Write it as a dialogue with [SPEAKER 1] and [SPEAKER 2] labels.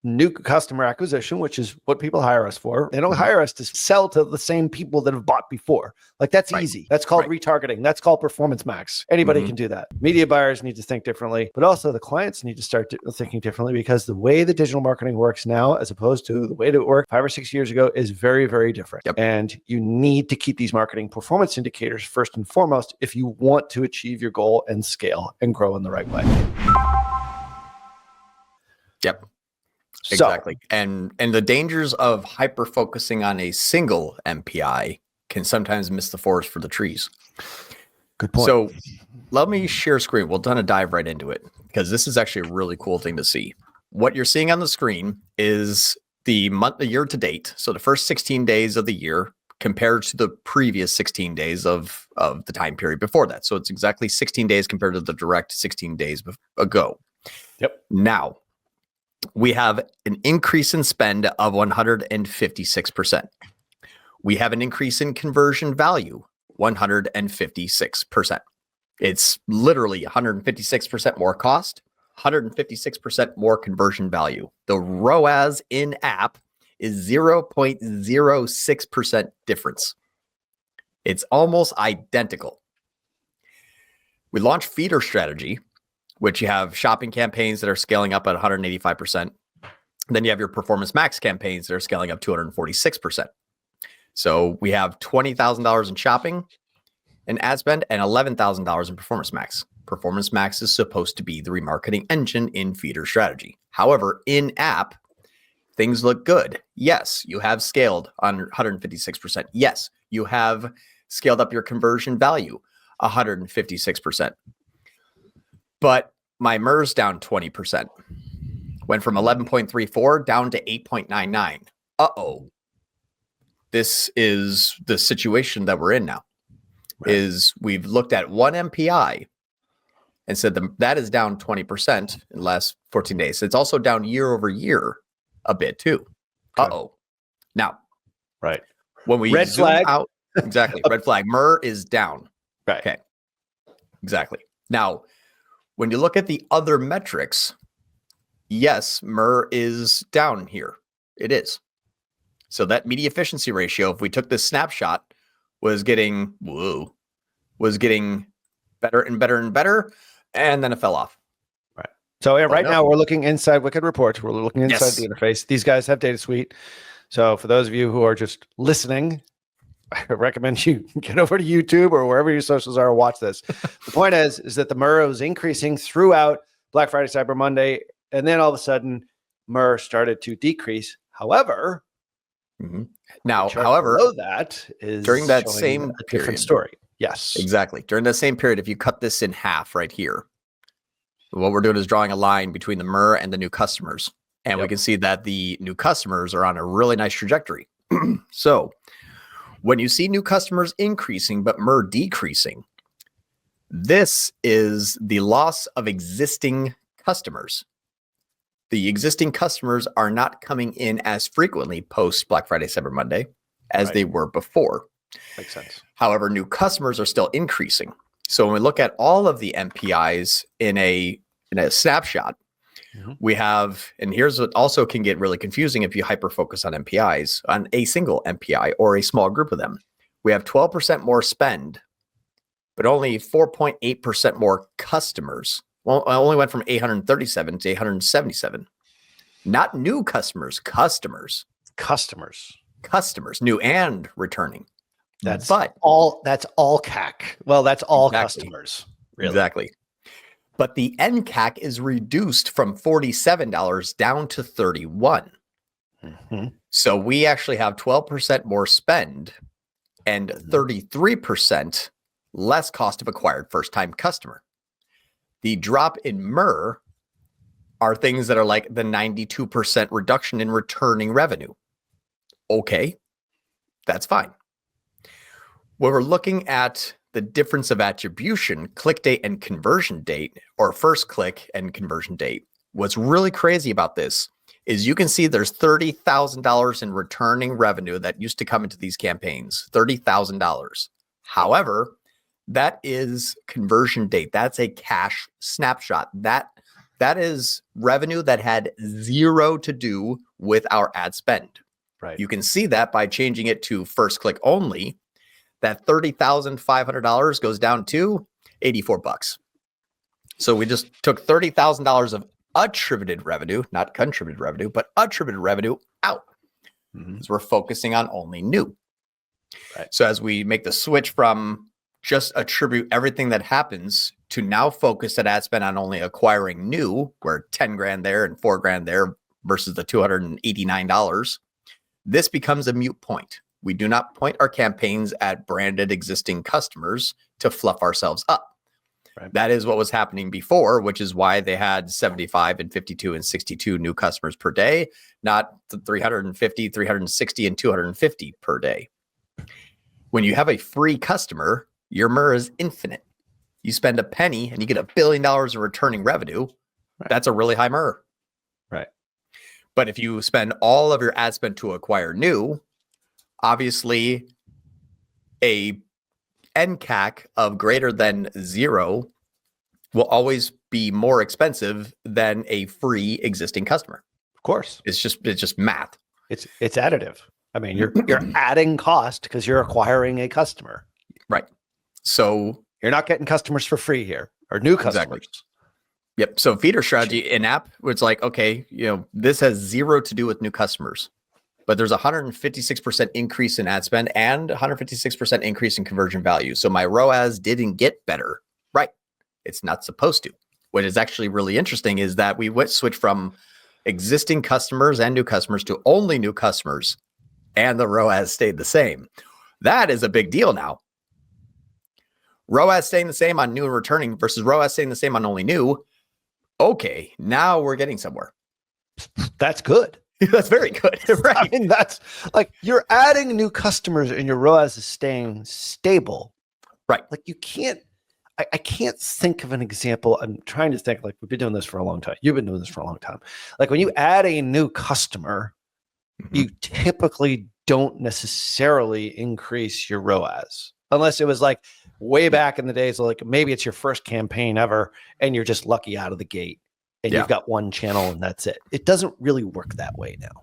[SPEAKER 1] new customer acquisition, which is what people hire us for. They don't hire us to sell to the same people that have bought before. Like that's easy. That's called retargeting. That's called performance max. Anybody can do that. Media buyers need to think differently, but also the clients need to start thinking differently, because the way the digital marketing works now, as opposed to the way it worked 5 or 6 years ago, is very, very different. And you need to keep these marketing performance indicators first and foremost if you want to achieve your goal and scale and grow in the right way.
[SPEAKER 2] Yep. Exactly. And the dangers of hyper focusing on a single MPI can sometimes miss the forest for the trees.
[SPEAKER 1] Good point.
[SPEAKER 2] So let me share screen. We'll kind of dive right into it, because this is actually a really cool thing to see. What you're seeing on the screen is the year to date. So the first 16 days of the year compared to the previous 16 days of the time period before that. So it's exactly 16 days compared to the direct 16 days ago.
[SPEAKER 1] Yep.
[SPEAKER 2] Now, we have an increase in spend of 156%. We have an increase in conversion value, 156%. It's literally 156% more cost, 156% more conversion value. The ROAS in app is 0.06% difference. It's almost identical. We launched feeder strategy, which you have shopping campaigns that are scaling up at 185%. Then you have your performance max campaigns that are scaling up 246%. So we have $20,000 in shopping and ad spend and $11,000 in performance max. Performance max is supposed to be the remarketing engine in feeder strategy. However, in app, things look good. Yes, you have scaled on 156%. Yes, you have scaled up your conversion value 156%. But my MERS down 20%. Went from 11.34 down to 8.99. Uh-oh. This is the situation that we're in now. Right. Is we've looked at one MPI and said that is down 20% in the last 14 days. It's also down year over year a bit too. Okay. Uh-oh. Now,
[SPEAKER 1] right.
[SPEAKER 2] When we
[SPEAKER 1] red
[SPEAKER 2] zoom
[SPEAKER 1] flag
[SPEAKER 2] out, exactly. Red flag. MER is down.
[SPEAKER 1] Right.
[SPEAKER 2] Okay. Exactly. Now, when you look at the other metrics, yes, MER is down here. It is. So that media efficiency ratio, if we took this snapshot, was getting better and better and better, and then it fell off.
[SPEAKER 1] Right. So right now we're looking inside Wicked Reports. We're looking inside the interface. These guys have Data Suite. So for those of you who are just listening, I recommend you get over to YouTube or wherever your socials are and watch this. The point is that the MER was increasing throughout Black Friday, Cyber Monday, and then all of a sudden MER started to decrease. However, below that is
[SPEAKER 2] during that same
[SPEAKER 1] different story. Yes,
[SPEAKER 2] exactly. During that same period, if you cut this in half right here, what we're doing is drawing a line between the MER and the new customers. And we can see that the new customers are on a really nice trajectory. So when you see new customers increasing, but MER decreasing, this is the loss of existing customers. The existing customers are not coming in as frequently post Black Friday, Cyber Monday as they were before.
[SPEAKER 1] Makes sense.
[SPEAKER 2] However, new customers are still increasing. So when we look at all of the MPIs in a snapshot, we have, and here's what also can get really confusing if you hyper focus on MPIs, on a single MPI or a small group of them. We have 12% more spend, but only 4.8% more customers. Well, I only went from 837 to 877. Not new customers, customers, new and returning.
[SPEAKER 1] That's all CAC. Well, that's all customers. Really.
[SPEAKER 2] Exactly. But the NCAC is reduced from $47 down to $31. So we actually have 12% more spend and 33% less cost of acquired first-time customer. The drop in MER are things that are like the 92% reduction in returning revenue. Okay, that's fine. When we're looking at the difference of attribution, click date and conversion date, or first click and conversion date, what's really crazy about this is you can see there's $30,000 in returning revenue that used to come into these campaigns, $30,000. However, that is conversion date. That's a cash snapshot. That That is revenue that had zero to do with our ad spend.
[SPEAKER 1] Right.
[SPEAKER 2] You can see that by changing it to first click only. That $30,500 goes down to $84. So we just took $30,000 of attributed revenue, not contributed revenue, but attributed revenue out. Because we're focusing on only new.
[SPEAKER 1] Right.
[SPEAKER 2] So as we make the switch from just attribute everything that happens to now focus that ad spend on only acquiring new, where 10 grand there and 4 grand there versus the $289, this becomes a moot point. We do not point our campaigns at branded existing customers to fluff ourselves up. Right. That is what was happening before, which is why they had 75 and 52 and 62 new customers per day, not the 350, 360 and 250 per day. When you have a free customer, your MRR is infinite. You spend a penny and you get $1 billion in returning revenue. Right. That's a really high MRR.
[SPEAKER 1] Right.
[SPEAKER 2] But if you spend all of your ad spend to acquire new, obviously a NCAC of greater than 0 will always be more expensive than a free existing customer.
[SPEAKER 1] Of course.
[SPEAKER 2] It's just math.
[SPEAKER 1] It's additive. I mean, you're adding cost because you're acquiring a customer.
[SPEAKER 2] Right. So
[SPEAKER 1] you're not getting customers for free here, or new customers.
[SPEAKER 2] Exactly. Yep. So feeder strategy in app, it's like, okay, this has zero to do with new customers, but there's 156% increase in ad spend and 156% increase in conversion value. So my ROAS didn't get better. Right. It's not supposed to. What is actually really interesting is that we switched from existing customers and new customers to only new customers, and the ROAS stayed the same. That is a big deal now. ROAS staying the same on new and returning versus ROAS staying the same on only new. Okay, now we're getting somewhere.
[SPEAKER 1] That's good.
[SPEAKER 2] That's very good. Right.
[SPEAKER 1] I mean, that's like you're adding new customers and your ROAS is staying stable.
[SPEAKER 2] Right.
[SPEAKER 1] Like you can't, I can't think of an example. I'm trying to think, like we've been doing this for a long time. You've been doing this for a long time. Like when you add a new customer, you typically don't necessarily increase your ROAS. Unless it was like way back in the days, like maybe it's your first campaign ever and you're just lucky out of the gate and you've got one channel and that's it. It doesn't really work that way now.